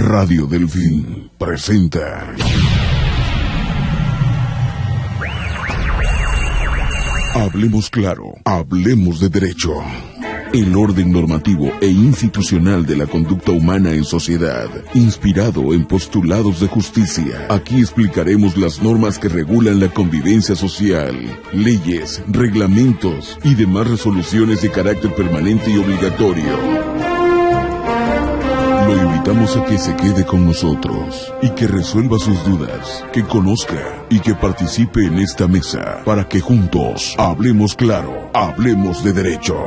Radio Delfín presenta Hablemos Claro, hablemos de derecho. El orden normativo e institucional de la conducta humana en sociedad, inspirado en postulados de justicia. Aquí explicaremos las normas que regulan la convivencia social, leyes, reglamentos y demás resoluciones de carácter permanente y obligatorio. Lo invitamos a que se quede con nosotros y que resuelva sus dudas, que conozca y que participe en esta mesa para que juntos hablemos claro, hablemos de derecho.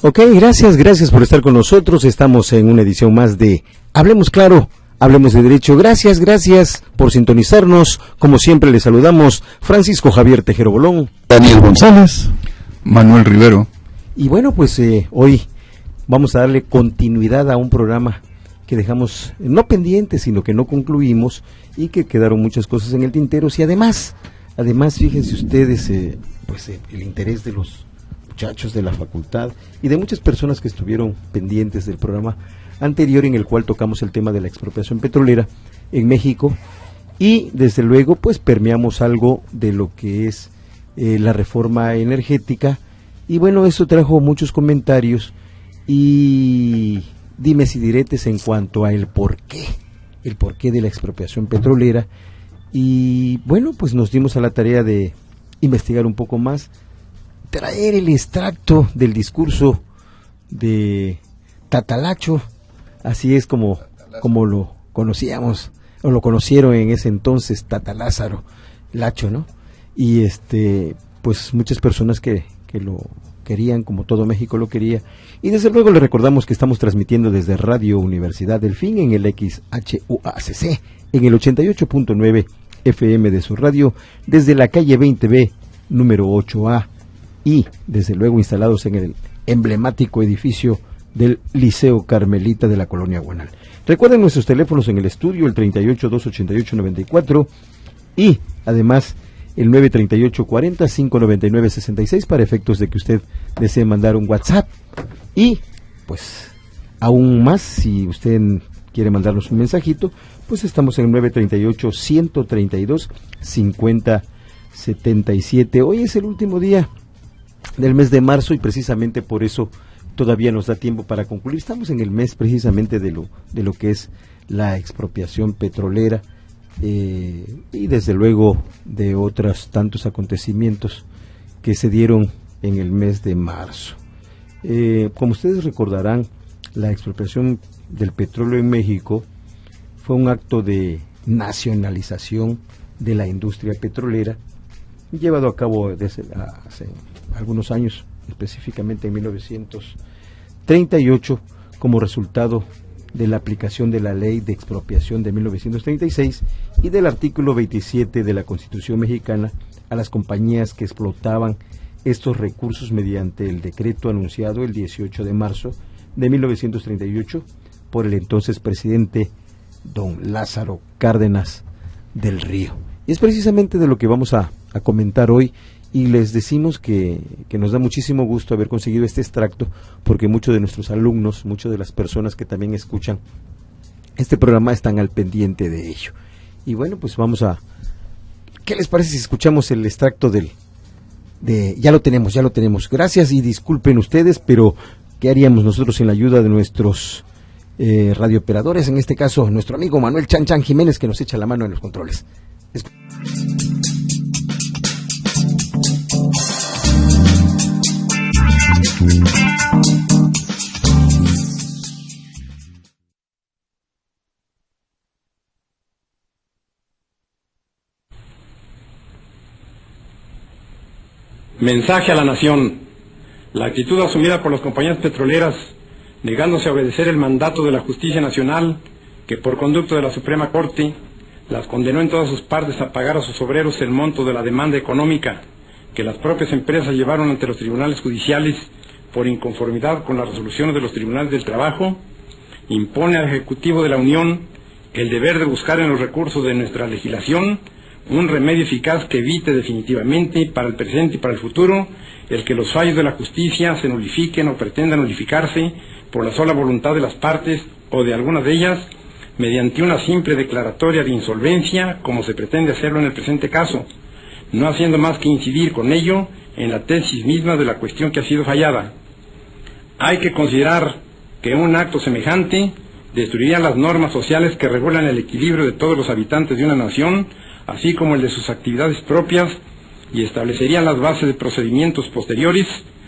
Ok, gracias por estar con nosotros. Estamos en una edición más de Hablemos Claro, hablemos de derecho. Gracias por sintonizarnos. Como siempre les saludamos Francisco Javier Tejero Bolón, Daniel González, Manuel Rivero. Y bueno, pues hoy vamos a darle continuidad a un programa que dejamos no pendiente, sino que no concluimos y que quedaron muchas cosas en el tintero. Y además fíjense ustedes, el interés de los muchachos de la facultad y de muchas personas que estuvieron pendientes del programa anterior en el cual tocamos el tema de la expropiación petrolera en México y desde luego pues permeamos algo de lo que es la reforma energética y bueno, eso trajo muchos comentarios y dimes y diretes en cuanto a el porqué de la expropiación petrolera y bueno, pues nos dimos a la tarea de investigar un poco más, traer el extracto del discurso de Tatalacho, así es como lo conocíamos, o lo conocieron en ese entonces, Tatalázaro Lacho, ¿no? Y pues muchas personas que lo querían, como todo México lo quería, y desde luego le recordamos que estamos transmitiendo desde Radio Universidad Delfín en el XHUACC, en el 88.9 FM de su radio, desde la calle 20B, número 8A, y desde luego instalados en el emblemático edificio del Liceo Carmelita de la Colonia Guanal. Recuerden nuestros teléfonos en el estudio, el 38-288-94 y además el 938-40-599-66 para efectos de que usted desee mandar un WhatsApp y pues aún más si usted quiere mandarnos un mensajito, pues estamos en el 938-132-5077. Hoy es el último día del mes de marzo y precisamente por eso todavía nos da tiempo para concluir. Estamos en el mes precisamente de lo que es la expropiación petrolera y desde luego de otros tantos acontecimientos que se dieron en el mes de marzo. Como ustedes recordarán, la expropiación del petróleo en México fue un acto de nacionalización de la industria petrolera llevado a cabo desde hace algunos años, específicamente en 1938, como resultado de la aplicación de la Ley de Expropiación de 1936 y del artículo 27 de la Constitución mexicana a las compañías que explotaban estos recursos mediante el decreto anunciado el 18 de marzo de 1938 por el entonces presidente don Lázaro Cárdenas del Río. Y es precisamente de lo que vamos a comentar hoy Y les decimos que nos da muchísimo gusto haber conseguido este extracto, porque muchos de nuestros alumnos, muchas de las personas que también escuchan este programa están al pendiente de ello. Y bueno, pues vamos a... ¿Qué les parece si escuchamos el extracto ya lo tenemos. Gracias y disculpen ustedes, pero ¿qué haríamos nosotros sin la ayuda de nuestros radiooperadores? En este caso, nuestro amigo Manuel Chan Chan Jiménez, que nos echa la mano en los controles. Mensaje a la nación. La actitud asumida por las compañías petroleras, negándose a obedecer el mandato de la Justicia Nacional, que por conducto de la Suprema Corte las condenó en todas sus partes a pagar a sus obreros el monto de la demanda económica que las propias empresas llevaron ante los tribunales judiciales por inconformidad con las resoluciones de los tribunales del trabajo, impone al Ejecutivo de la Unión el deber de buscar en los recursos de nuestra legislación un remedio eficaz que evite definitivamente para el presente y para el futuro el que los fallos de la justicia se nulifiquen o pretendan nulificarse por la sola voluntad de las partes o de algunas de ellas mediante una simple declaratoria de insolvencia, como se pretende hacerlo en el presente caso, no haciendo más que incidir con ello en la tesis misma de la cuestión que ha sido fallada. Hay que considerar que un acto semejante destruiría las normas sociales que regulan el equilibrio de todos los habitantes de una nación, así como el de sus actividades propias, y establecerían las bases de procedimientos posteriores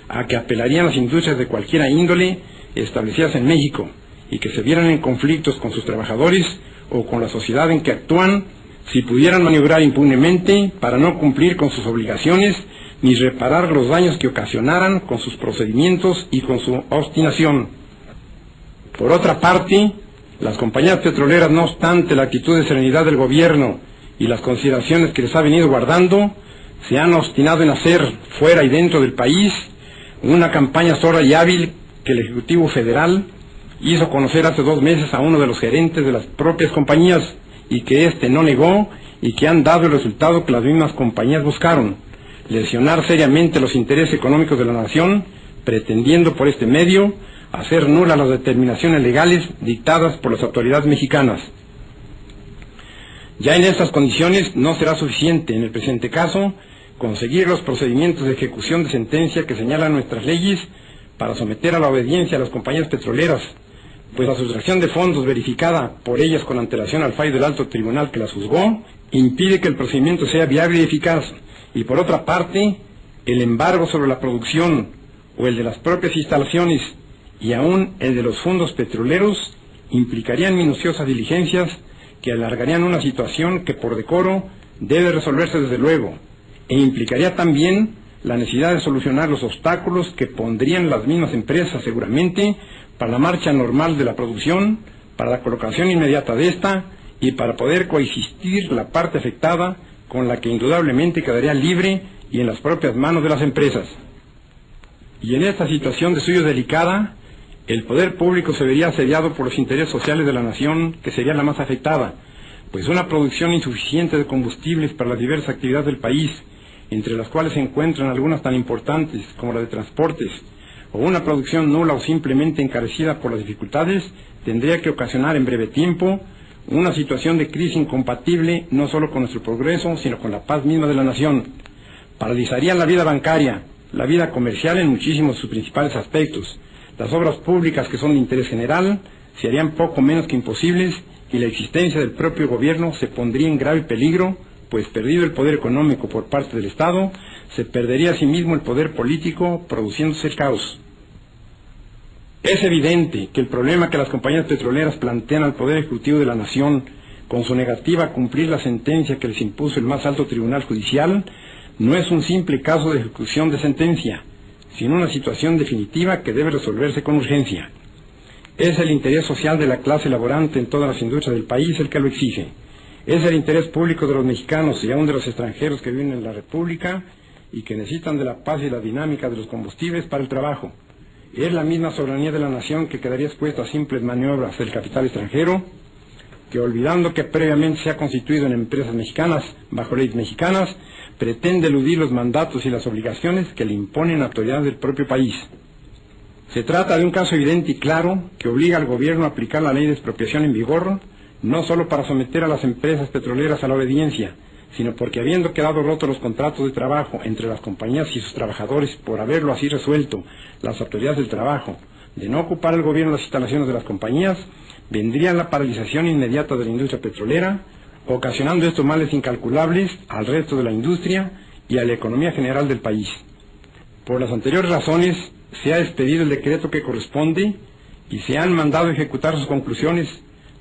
a que apelarían las industrias de cualquiera índole establecidas en México y que se vieran en conflictos con sus trabajadores o con la sociedad en que actúan, si pudieran maniobrar impunemente para no cumplir con sus obligaciones ni reparar los daños que ocasionaran con sus procedimientos y con su obstinación. Por otra parte, las compañías petroleras, no obstante la actitud de serenidad del gobierno y las consideraciones que les ha venido guardando, se han obstinado en hacer, fuera y dentro del país, una campaña sorda y hábil que el Ejecutivo Federal hizo conocer hace 2 meses a uno de los gerentes de las propias compañías y que éste no negó y que han dado el resultado que las mismas compañías buscaron: lesionar seriamente los intereses económicos de la nación, pretendiendo por este medio hacer nulas las determinaciones legales dictadas por las autoridades mexicanas. Ya en estas condiciones no será suficiente, en el presente caso, conseguir los procedimientos de ejecución de sentencia que señalan nuestras leyes para someter a la obediencia a las compañías petroleras, pues la sustracción de fondos verificada por ellas con antelación al fallo del alto tribunal que las juzgó, impide que el procedimiento sea viable y eficaz, y por otra parte, el embargo sobre la producción o el de las propias instalaciones y aún el de los fondos petroleros implicarían minuciosas diligencias que alargarían una situación que por decoro debe resolverse desde luego, e implicaría también la necesidad de solucionar los obstáculos que pondrían las mismas empresas seguramente para la marcha normal de la producción, para la colocación inmediata de esta y para poder coexistir la parte afectada con la que indudablemente quedaría libre y en las propias manos de las empresas. Y en esta situación de suyo delicada, el poder público se vería asediado por los intereses sociales de la nación, que sería la más afectada, pues una producción insuficiente de combustibles para las diversas actividades del país, entre las cuales se encuentran algunas tan importantes como la de transportes, o una producción nula o simplemente encarecida por las dificultades, tendría que ocasionar en breve tiempo una situación de crisis incompatible no solo con nuestro progreso, sino con la paz misma de la nación. Paralizaría la vida bancaria, la vida comercial en muchísimos de sus principales aspectos. Las obras públicas que son de interés general se harían poco menos que imposibles y la existencia del propio gobierno se pondría en grave peligro, pues perdido el poder económico por parte del Estado, se perdería asimismo el poder político, produciéndose el caos. Es evidente que el problema que las compañías petroleras plantean al Poder Ejecutivo de la Nación, con su negativa a cumplir la sentencia que les impuso el más alto tribunal judicial, no es un simple caso de ejecución de sentencia, sino una situación definitiva que debe resolverse con urgencia. Es el interés social de la clase laborante en todas las industrias del país el que lo exige. Es el interés público de los mexicanos y aún de los extranjeros que viven en la República y que necesitan de la paz y la dinámica de los combustibles para el trabajo. Es la misma soberanía de la nación que quedaría expuesta a simples maniobras del capital extranjero, que, olvidando que previamente se ha constituido en empresas mexicanas bajo leyes mexicanas, pretende eludir los mandatos y las obligaciones que le imponen autoridades del propio país. Se trata de un caso evidente y claro que obliga al gobierno a aplicar la ley de expropiación en vigor, no solo para someter a las empresas petroleras a la obediencia, sino porque, habiendo quedado rotos los contratos de trabajo entre las compañías y sus trabajadores por haberlo así resuelto las autoridades del trabajo, de no ocupar el gobierno las instalaciones de las compañías, vendría la paralización inmediata de la industria petrolera, ocasionando estos males incalculables al resto de la industria y a la economía general del país. Por las anteriores razones, se ha expedido el decreto que corresponde y se han mandado ejecutar sus conclusiones,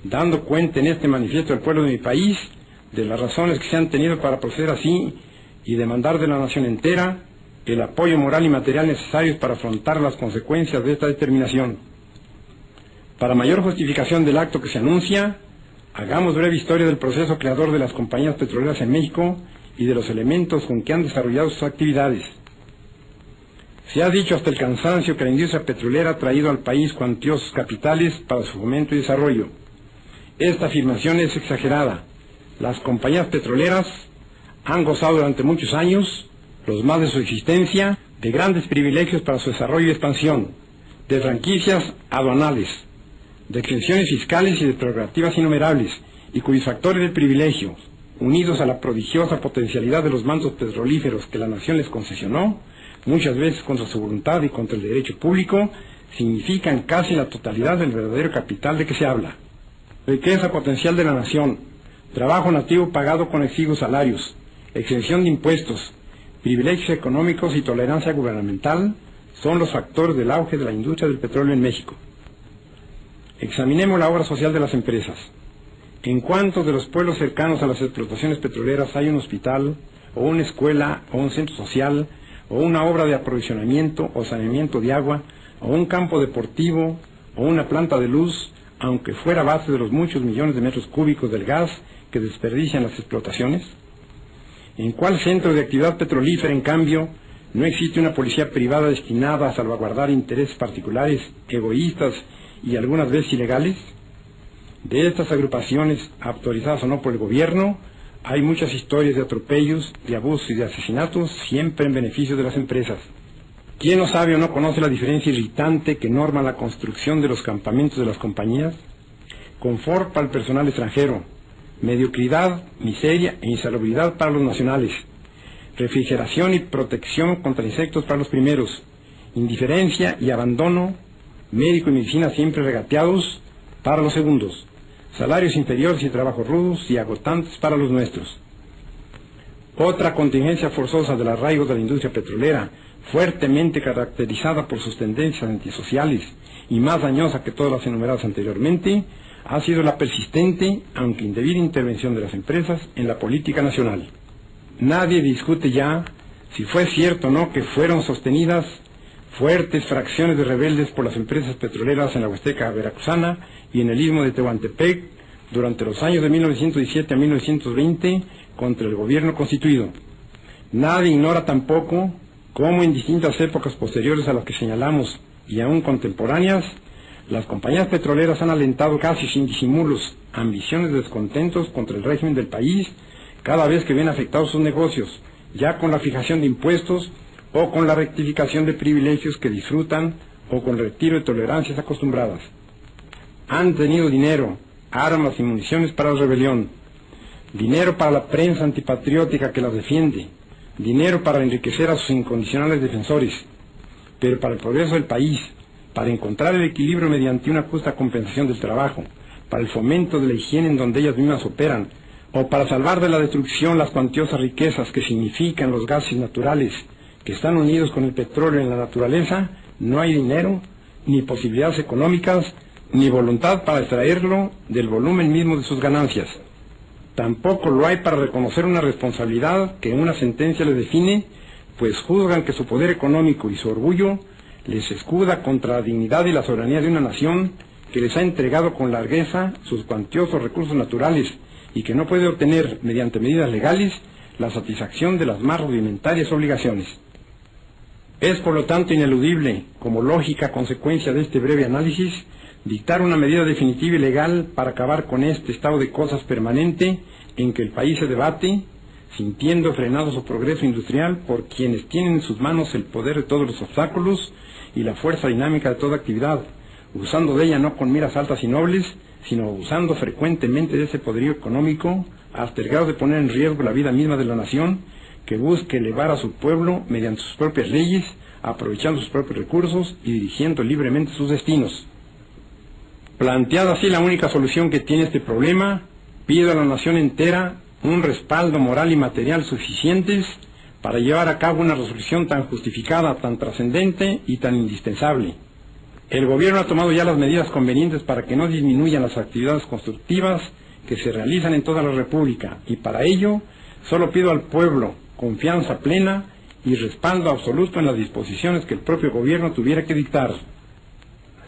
dando cuenta en este manifiesto al pueblo de mi país de las razones que se han tenido para proceder así y demandar de la nación entera el apoyo moral y material necesarios para afrontar las consecuencias de esta determinación. Para mayor justificación del acto que se anuncia, hagamos breve historia del proceso creador de las compañías petroleras en México y de los elementos con que han desarrollado sus actividades. Se ha dicho hasta el cansancio que la industria petrolera ha traído al país cuantiosos capitales para su fomento y desarrollo. Esta afirmación es exagerada. Las compañías petroleras han gozado durante muchos años, los más de su existencia, de grandes privilegios para su desarrollo y expansión, de franquicias aduanales, de exenciones fiscales y de prerrogativas innumerables, y cuyos factores de privilegio, unidos a la prodigiosa potencialidad de los mantos petrolíferos que la nación les concesionó, muchas veces contra su voluntad y contra el derecho público, significan casi la totalidad del verdadero capital de que se habla. Riqueza potencial de la nación, trabajo nativo pagado con exiguos salarios, exención de impuestos, privilegios económicos y tolerancia gubernamental son los factores del auge de la industria del petróleo en México. Examinemos la obra social de las empresas. ¿En cuántos de los pueblos cercanos a las explotaciones petroleras hay un hospital, o una escuela, o un centro social, o una obra de aprovisionamiento o saneamiento de agua, o un campo deportivo, o una planta de luz, aunque fuera a base de los muchos millones de metros cúbicos del gas que desperdician las explotaciones? ¿En cuál centro de actividad petrolífera, en cambio, no existe una policía privada destinada a salvaguardar intereses particulares, egoístas y algunas veces ilegales? De estas agrupaciones, autorizadas o no por el gobierno, hay muchas historias de atropellos, de abusos y de asesinatos, siempre en beneficio de las empresas. ¿Quién no sabe o no conoce la diferencia irritante que norma la construcción de los campamentos de las compañías? Confort para el personal extranjero, mediocridad, miseria e insalubridad para los nacionales, refrigeración y protección contra insectos para los primeros, indiferencia y abandono, médico y medicina siempre regateados para los segundos, salarios inferiores y trabajos rudos y agotantes para los nuestros. Otra contingencia forzosa del arraigo de la industria petrolera, fuertemente caracterizada por sus tendencias antisociales y más dañosa que todas las enumeradas anteriormente, ha sido la persistente, aunque indebida, intervención de las empresas en la política nacional. Nadie discute ya si fue cierto o no que fueron sostenidas fuertes fracciones de rebeldes por las empresas petroleras en la Huasteca veracruzana y en el istmo de Tehuantepec durante los años de 1917 a 1920 contra el gobierno constituido. Nadie ignora tampoco cómo en distintas épocas posteriores a las que señalamos y aún contemporáneas, las compañías petroleras han alentado casi sin disimulos ambiciones de descontentos contra el régimen del país cada vez que ven afectados sus negocios, ya con la fijación de impuestos o con la rectificación de privilegios que disfrutan o con el retiro de tolerancias acostumbradas. Han tenido dinero, armas y municiones para la rebelión, dinero para la prensa antipatriótica que las defiende, dinero para enriquecer a sus incondicionales defensores, pero para el progreso del país, para encontrar el equilibrio mediante una justa compensación del trabajo, para el fomento de la higiene en donde ellas mismas operan, o para salvar de la destrucción las cuantiosas riquezas que significan los gases naturales que están unidos con el petróleo en la naturaleza, no hay dinero, ni posibilidades económicas, ni voluntad para extraerlo del volumen mismo de sus ganancias. Tampoco lo hay para reconocer una responsabilidad que una sentencia les define, pues juzgan que su poder económico y su orgullo les escuda contra la dignidad y la soberanía de una nación que les ha entregado con largueza sus cuantiosos recursos naturales y que no puede obtener, mediante medidas legales, la satisfacción de las más rudimentarias obligaciones. Es por lo tanto ineludible, como lógica consecuencia de este breve análisis, dictar una medida definitiva y legal para acabar con este estado de cosas permanente en que el país se debate, sintiendo frenado su progreso industrial por quienes tienen en sus manos el poder de todos los obstáculos y la fuerza dinámica de toda actividad, usando de ella no con miras altas y nobles, sino usando frecuentemente de ese poderío económico hasta el grado de poner en riesgo la vida misma de la nación, que busque elevar a su pueblo mediante sus propias leyes, aprovechando sus propios recursos y dirigiendo libremente sus destinos. Planteada así la única solución que tiene este problema, pido a la nación entera un respaldo moral y material suficientes para llevar a cabo una resolución tan justificada, tan trascendente y tan indispensable. El gobierno ha tomado ya las medidas convenientes para que no disminuyan las actividades constructivas que se realizan en toda la República, y para ello solo pido al pueblo confianza plena y respaldo absoluto en las disposiciones que el propio gobierno tuviera que dictar.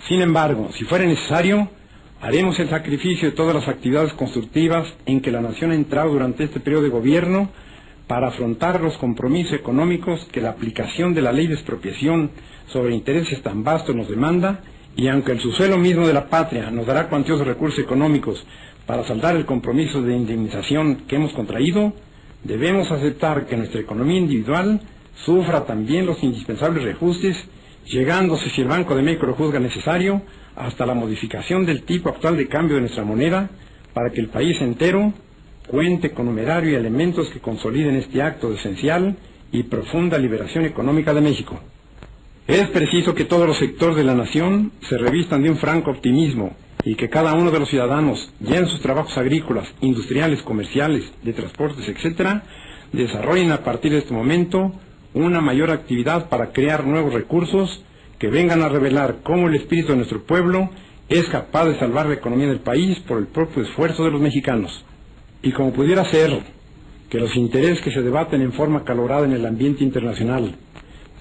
Sin embargo, si fuera necesario, haremos el sacrificio de todas las actividades constructivas en que la nación ha entrado durante este periodo de gobierno para afrontar los compromisos económicos que la aplicación de la ley de expropiación sobre intereses tan vastos nos demanda, y aunque el subsuelo mismo de la patria nos dará cuantiosos recursos económicos para saldar el compromiso de indemnización que hemos contraído, debemos aceptar que nuestra economía individual sufra también los indispensables reajustes, llegándose, si el Banco de México lo juzga necesario, hasta la modificación del tipo actual de cambio de nuestra moneda, para que el país entero cuente con numerario y elementos que consoliden este acto de esencial y profunda liberación económica de México. Es preciso que todos los sectores de la nación se revistan de un franco optimismo y que cada uno de los ciudadanos, ya en sus trabajos agrícolas, industriales, comerciales, de transportes, etc., desarrollen a partir de este momento una mayor actividad para crear nuevos recursos que vengan a revelar cómo el espíritu de nuestro pueblo es capaz de salvar la economía del país por el propio esfuerzo de los mexicanos. Y como pudiera ser que los intereses que se debaten en forma acalorada en el ambiente internacional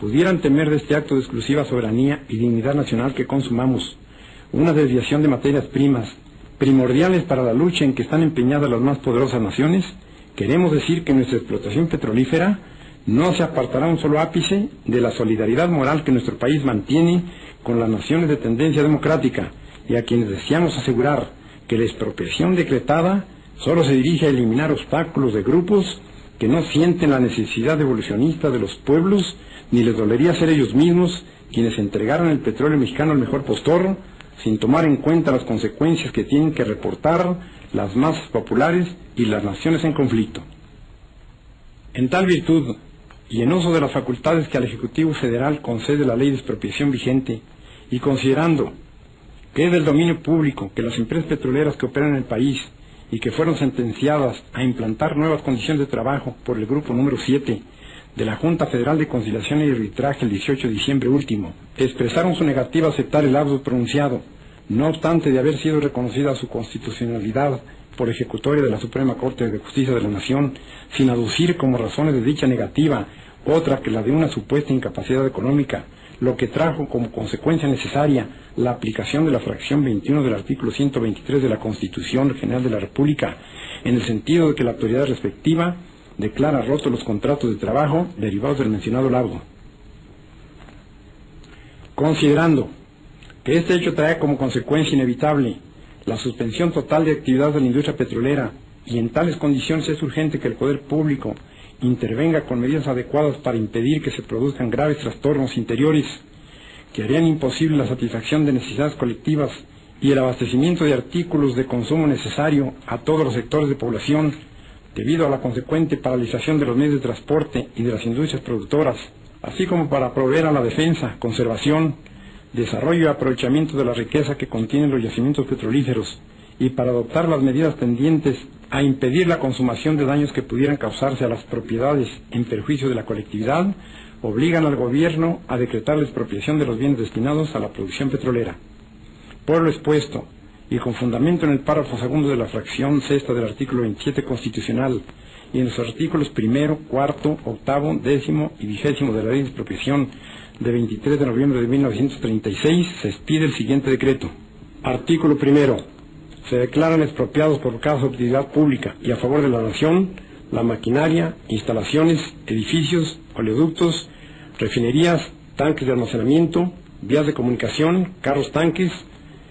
pudieran temer de este acto de exclusiva soberanía y dignidad nacional que consumamos una desviación de materias primas primordiales para la lucha en que están empeñadas las más poderosas naciones, queremos decir que nuestra explotación petrolífera no se apartará un solo ápice de la solidaridad moral que nuestro país mantiene con las naciones de tendencia democrática, y a quienes deseamos asegurar que la expropiación decretada solo se dirige a eliminar obstáculos de grupos que no sienten la necesidad evolucionista de los pueblos, ni les dolería ser ellos mismos quienes entregaran el petróleo mexicano al mejor postor, sin tomar en cuenta las consecuencias que tienen que reportar las masas populares y las naciones en conflicto. En tal virtud, y en uso de las facultades que al Ejecutivo Federal concede la ley de expropiación vigente, y considerando que es del dominio público que las empresas petroleras que operan en el país y que fueron sentenciadas a implantar nuevas condiciones de trabajo por el grupo número 7 de la Junta Federal de Conciliación y Arbitraje el 18 de diciembre último, expresaron su negativa a aceptar el auto pronunciado, no obstante de haber sido reconocida su constitucionalidad por ejecutoria de la Suprema Corte de Justicia de la Nación, sin aducir como razones de dicha negativa otra que la de una supuesta incapacidad económica, lo que trajo como consecuencia necesaria la aplicación de la fracción 21 del artículo 123 de la Constitución General de la República, en el sentido de que la autoridad respectiva declara rotos los contratos de trabajo derivados del mencionado laudo. Considerando que este hecho trae como consecuencia inevitable la suspensión total de actividades de la industria petrolera, y en tales condiciones es urgente que el poder público intervenga con medidas adecuadas para impedir que se produzcan graves trastornos interiores que harían imposible la satisfacción de necesidades colectivas y el abastecimiento de artículos de consumo necesario a todos los sectores de población, debido a la consecuente paralización de los medios de transporte y de las industrias productoras, así como para proveer a la defensa, conservación, desarrollo y aprovechamiento de la riqueza que contienen los yacimientos petrolíferos, y para adoptar las medidas tendientes a impedir la consumación de daños que pudieran causarse a las propiedades en perjuicio de la colectividad, obligan al gobierno a decretar la expropiación de los bienes destinados a la producción petrolera. Por lo expuesto, y con fundamento en el párrafo segundo de la fracción sexta del artículo 27 constitucional y en los artículos primero, cuarto, octavo, décimo y 20º de la ley de expropiación de 23 de noviembre de 1936, se expide el siguiente decreto. Artículo primero. Se declaran expropiados por causa de utilidad pública y a favor de la nación la maquinaria, instalaciones, edificios, oleoductos, refinerías, tanques de almacenamiento, vías de comunicación, carros tanques,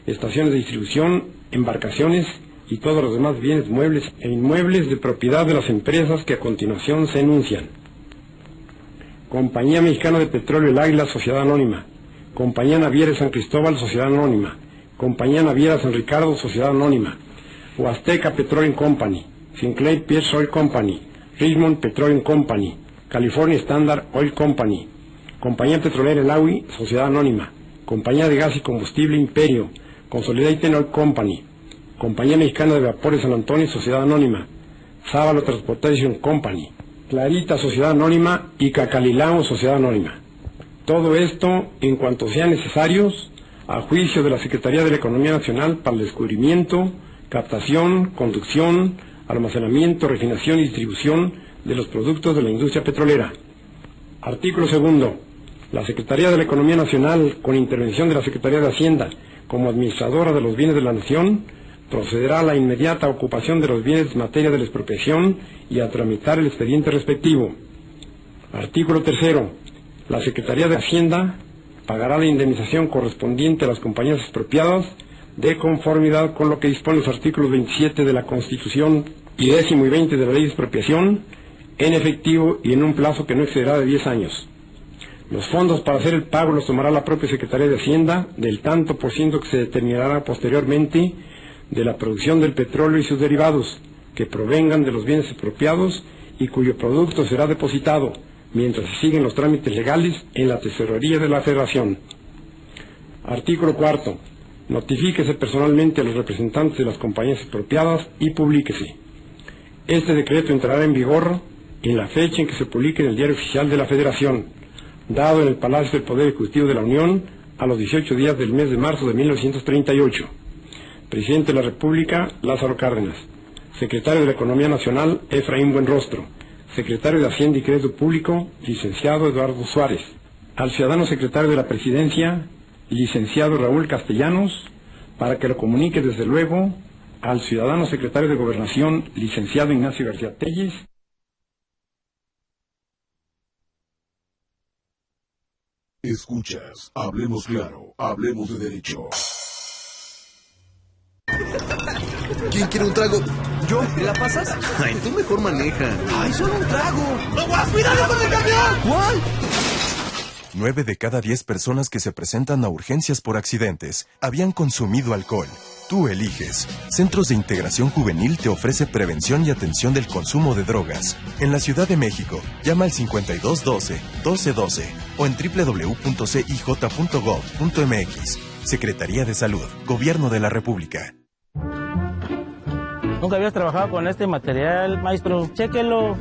estaciones de distribución, embarcaciones y todos los demás bienes muebles e inmuebles de propiedad de las empresas que a continuación se enuncian. Compañía Mexicana de Petróleo El Águila, Sociedad Anónima. Compañía Naviera San Cristóbal, Sociedad Anónima. Compañía Naviera San Ricardo, Sociedad Anónima. Huasteca Petroleum Company. Sinclair Pierce Oil Company. Richmond Petroleum Company. California Standard Oil Company. Compañía Petrolera El Agui, Sociedad Anónima. Compañía de Gas y Combustible Imperio. Consolidated Oil Company. Compañía Mexicana de Vapores San Antonio, Sociedad Anónima. Sábalo Transportation Company. Clarita, Sociedad Anónima, y Cacalilao, Sociedad Anónima. Todo esto, en cuanto sean necesarios, a juicio de la Secretaría de la Economía Nacional para el descubrimiento, captación, conducción, almacenamiento, refinación y distribución de los productos de la industria petrolera. Artículo 2. La Secretaría de la Economía Nacional, con intervención de la Secretaría de Hacienda, como administradora de los bienes de la nación, procederá a la inmediata ocupación de los bienes en materia de la expropiación y a tramitar el expediente respectivo. Artículo 3. La Secretaría de Hacienda pagará la indemnización correspondiente a las compañías expropiadas de conformidad con lo que dispone los artículos 27 de la Constitución y 10 y 20 de la Ley de Expropiación, en efectivo y en un plazo que no excederá de 10 años. Los fondos para hacer el pago los tomará la propia Secretaría de Hacienda del tanto por ciento que se determinará posteriormente de la producción del petróleo y sus derivados, que provengan de los bienes expropiados y cuyo producto será depositado, mientras se siguen los trámites legales, en la Tesorería de la Federación. Artículo 4. Notifíquese personalmente a los representantes de las compañías expropiadas y publíquese. Este decreto entrará en vigor en la fecha en que se publique en el Diario Oficial de la Federación, dado en el Palacio del Poder Ejecutivo de la Unión a los 18 días del mes de marzo de 1938. Presidente de la República, Lázaro Cárdenas. Secretario de la Economía Nacional, Efraín Buenrostro. Secretario de Hacienda y Crédito Público, licenciado Eduardo Suárez. Al ciudadano secretario de la Presidencia, licenciado Raúl Castellanos, para que lo comunique desde luego al ciudadano secretario de Gobernación, licenciado Ignacio García Telles. Escuchas, hablemos claro, hablemos de derecho. ¿Quién quiere un trago? ¿Yo? ¿Me la pasas? Ay, tú mejor maneja. ¡Ay, solo un trago! ¡Aguas! ¡Cuidado con el camión! ¿Cuál? 9 de cada 10 personas que se presentan a urgencias por accidentes habían consumido alcohol. Tú eliges. Centros de Integración Juvenil te ofrece prevención y atención del consumo de drogas. En la Ciudad de México, llama al 5212-1212 o en www.cij.gov.mx. Secretaría de Salud, Gobierno de la República. Nunca habías trabajado con este material, maestro. Chéquelo.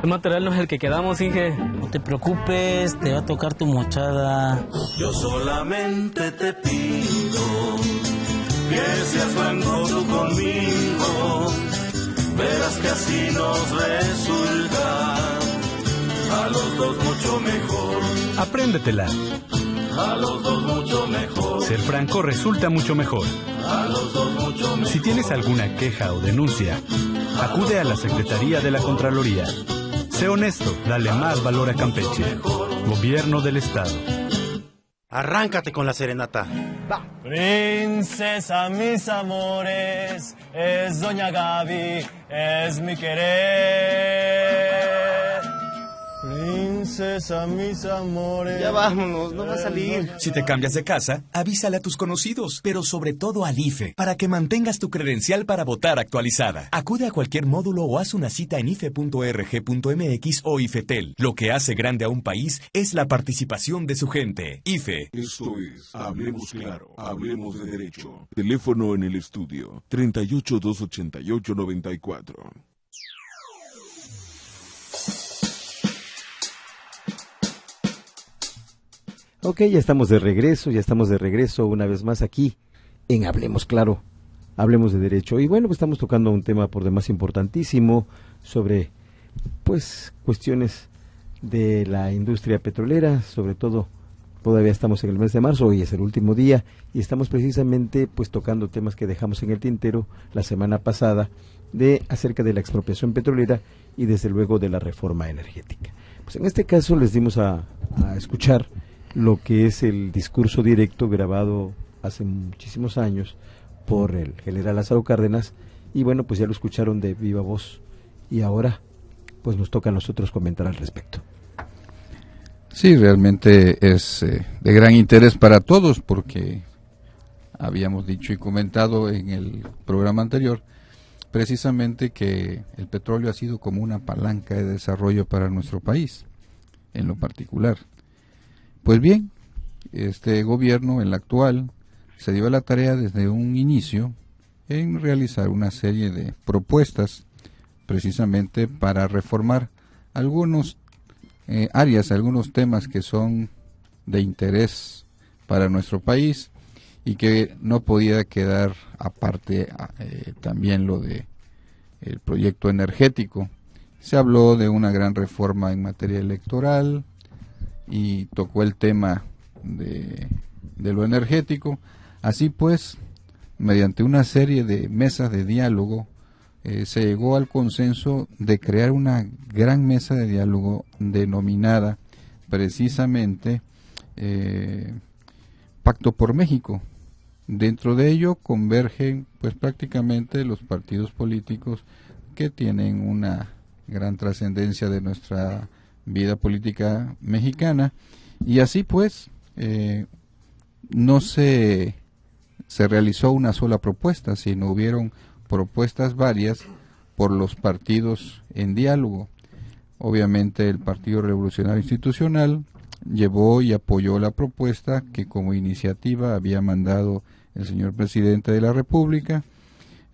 El material no es el que quedamos, Inge. No te preocupes, te va a tocar tu mochada. Yo solamente te pido que seas franco tú conmigo. Verás que así nos resulta a los dos mucho mejor. Apréndetela. A los dos mucho mejor. Ser franco resulta mucho mejor. A los dos mucho mejor. Si tienes alguna queja o denuncia, acude a la Secretaría de la Contraloría. Sé honesto, dale más valor a Campeche. Gobierno del Estado. Arráncate con la serenata. Va. Princesa, mis amores, es Doña Gaby, es mi querer. Princesa, mis amores. Ya vámonos, no va a salir. Si te cambias de casa, avísale a tus conocidos, pero sobre todo al IFE, para que mantengas tu credencial para votar actualizada. Acude a cualquier módulo o haz una cita en ife.rg.mx o IFETEL. Lo que hace grande a un país es la participación de su gente. IFE. Esto es Hablemos Claro, Hablemos de Derecho. Teléfono en el estudio, 38-288-94. Ok, ya estamos de regreso una vez más aquí en Hablemos Claro, Hablemos de Derecho. Y bueno, pues estamos tocando un tema por demás importantísimo sobre, pues, cuestiones de la industria petrolera, sobre todo, todavía estamos en el mes de marzo, hoy es el último día, y estamos precisamente, pues, tocando temas que dejamos en el tintero la semana pasada, acerca de la expropiación petrolera y desde luego de la reforma energética. Pues en este caso les dimos a escuchar lo que es el discurso directo grabado hace muchísimos años por el general Lázaro Cárdenas, y bueno, pues ya lo escucharon de viva voz, y ahora pues nos toca a nosotros comentar al respecto. Sí, realmente es de gran interés para todos, porque habíamos dicho y comentado en el programa anterior precisamente que el petróleo ha sido como una palanca de desarrollo para nuestro país, en lo particular. Pues bien, este gobierno, el actual, se dio a la tarea desde un inicio en realizar una serie de propuestas precisamente para reformar algunos áreas, algunos temas que son de interés para nuestro país y que no podía quedar aparte. También lo de el proyecto energético. Se habló de una gran reforma en materia electoral y tocó el tema de lo energético. Así pues, mediante una serie de mesas de diálogo, se llegó al consenso de crear una gran mesa de diálogo denominada precisamente Pacto por México. Dentro de ello convergen pues prácticamente los partidos políticos que tienen una gran trascendencia de nuestra vida política mexicana, y así pues no se realizó una sola propuesta, sino hubieron propuestas varias por los partidos en diálogo. Obviamente el Partido Revolucionario Institucional llevó y apoyó la propuesta que como iniciativa había mandado el señor presidente de la República.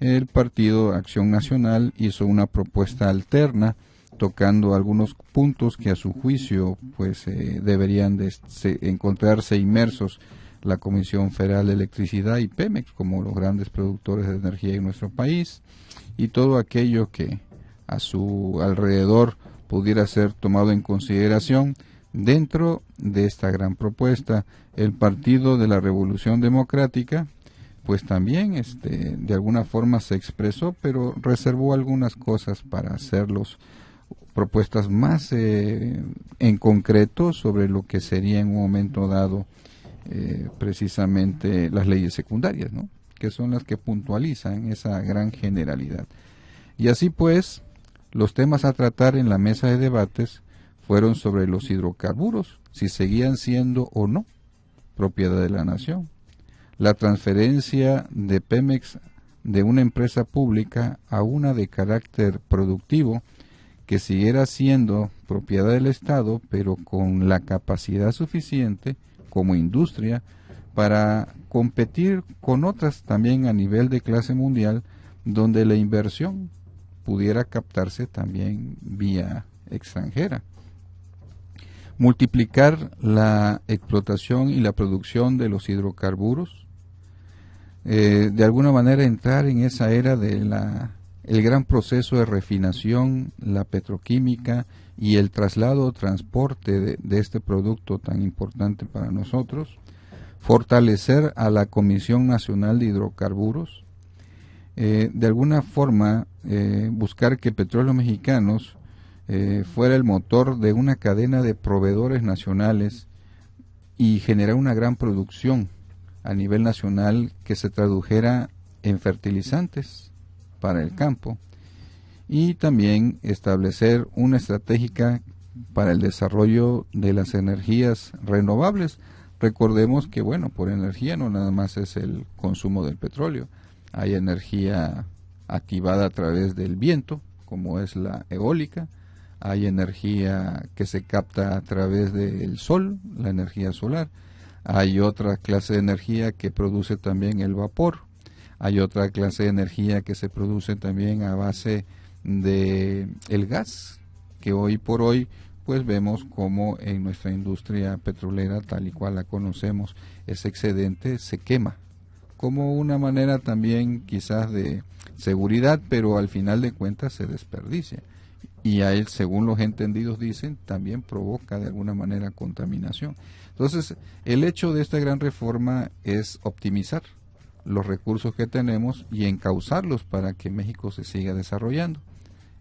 El Partido Acción Nacional hizo una propuesta alterna, tocando algunos puntos que a su juicio pues deberían de encontrarse inmersos la Comisión Federal de Electricidad y Pemex como los grandes productores de energía en nuestro país, y todo aquello que a su alrededor pudiera ser tomado en consideración dentro de esta gran propuesta. El Partido de la Revolución Democrática pues también de alguna forma se expresó, pero reservó algunas cosas para hacerlos propuestas más en concreto sobre lo que sería en un momento dado precisamente las leyes secundarias, ¿no?, que son las que puntualizan esa gran generalidad. Y así pues, los temas a tratar en la mesa de debates fueron sobre los hidrocarburos, si seguían siendo o no propiedad de la nación, la transferencia de Pemex de una empresa pública a una de carácter productivo que siguiera siendo propiedad del Estado, pero con la capacidad suficiente como industria para competir con otras también a nivel de clase mundial, donde la inversión pudiera captarse también vía extranjera. Multiplicar la explotación y la producción de los hidrocarburos, de alguna manera entrar en esa era de el gran proceso de refinación, la petroquímica y el traslado o transporte de este producto tan importante para nosotros. Fortalecer a la Comisión Nacional de Hidrocarburos, de alguna forma buscar que Petróleos Mexicanos fuera el motor de una cadena de proveedores nacionales y generar una gran producción a nivel nacional que se tradujera en fertilizantes para el campo, y también establecer una estratégica para el desarrollo de las energías renovables. Recordemos que, bueno, por energía no nada más es el consumo del petróleo, hay energía activada a través del viento, como es la eólica, hay energía que se capta a través del sol, la energía solar, hay otra clase de energía que produce también el vapor, hay otra clase de energía que se produce también a base de el gas, que hoy por hoy pues vemos como en nuestra industria petrolera tal y cual la conocemos, ese excedente se quema como una manera también quizás de seguridad, pero al final de cuentas se desperdicia, y a él, según los entendidos dicen, también provoca de alguna manera contaminación. Entonces, el hecho de esta gran reforma es optimizar los recursos que tenemos y encauzarlos para que México se siga desarrollando.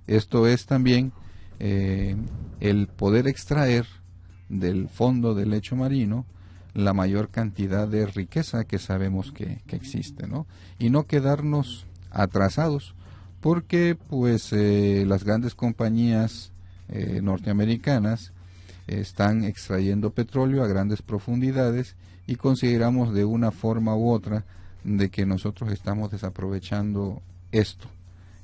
Esto es también el poder extraer del fondo del lecho marino la mayor cantidad de riqueza que sabemos que existe, ¿no? Y no quedarnos atrasados, porque pues las grandes compañías norteamericanas están extrayendo petróleo a grandes profundidades y consideramos de una forma u otra de que nosotros estamos desaprovechando esto,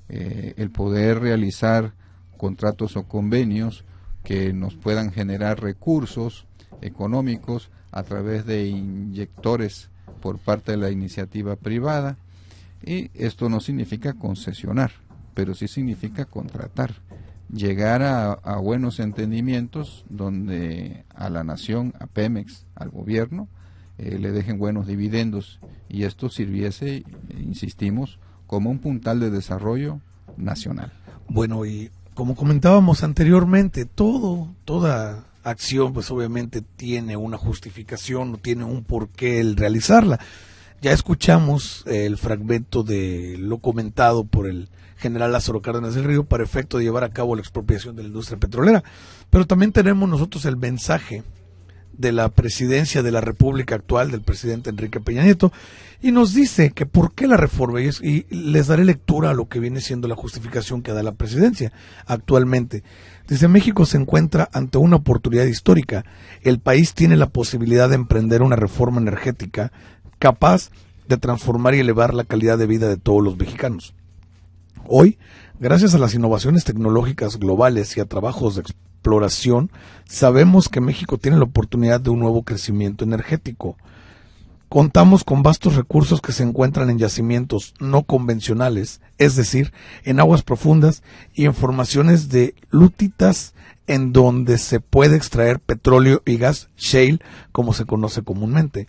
el poder realizar contratos o convenios que nos puedan generar recursos económicos a través de inyectores por parte de la iniciativa privada. Y esto no significa concesionar, pero sí significa contratar, llegar a buenos entendimientos donde a la nación, a Pemex, al gobierno, le dejen buenos dividendos, y esto sirviese, insistimos, como un puntal de desarrollo nacional. Bueno, y como comentábamos anteriormente, toda acción pues obviamente tiene una justificación, tiene un porqué el realizarla. Ya escuchamos el fragmento de lo comentado por el general Lázaro Cárdenas del Río para efecto de llevar a cabo la expropiación de la industria petrolera, pero también tenemos nosotros el mensaje de la presidencia de la República actual, del presidente Enrique Peña Nieto, y nos dice que por qué la reforma, y les daré lectura a lo que viene siendo la justificación que da la presidencia actualmente. Dice: México se encuentra ante una oportunidad histórica. El país tiene la posibilidad de emprender una reforma energética capaz de transformar y elevar la calidad de vida de todos los mexicanos. Hoy, gracias a las innovaciones tecnológicas globales y a trabajos de exploración, sabemos que México tiene la oportunidad de un nuevo crecimiento energético. Contamos con vastos recursos que se encuentran en yacimientos no convencionales, es decir, en aguas profundas y en formaciones de lutitas, en donde se puede extraer petróleo y gas shale, como se conoce comúnmente.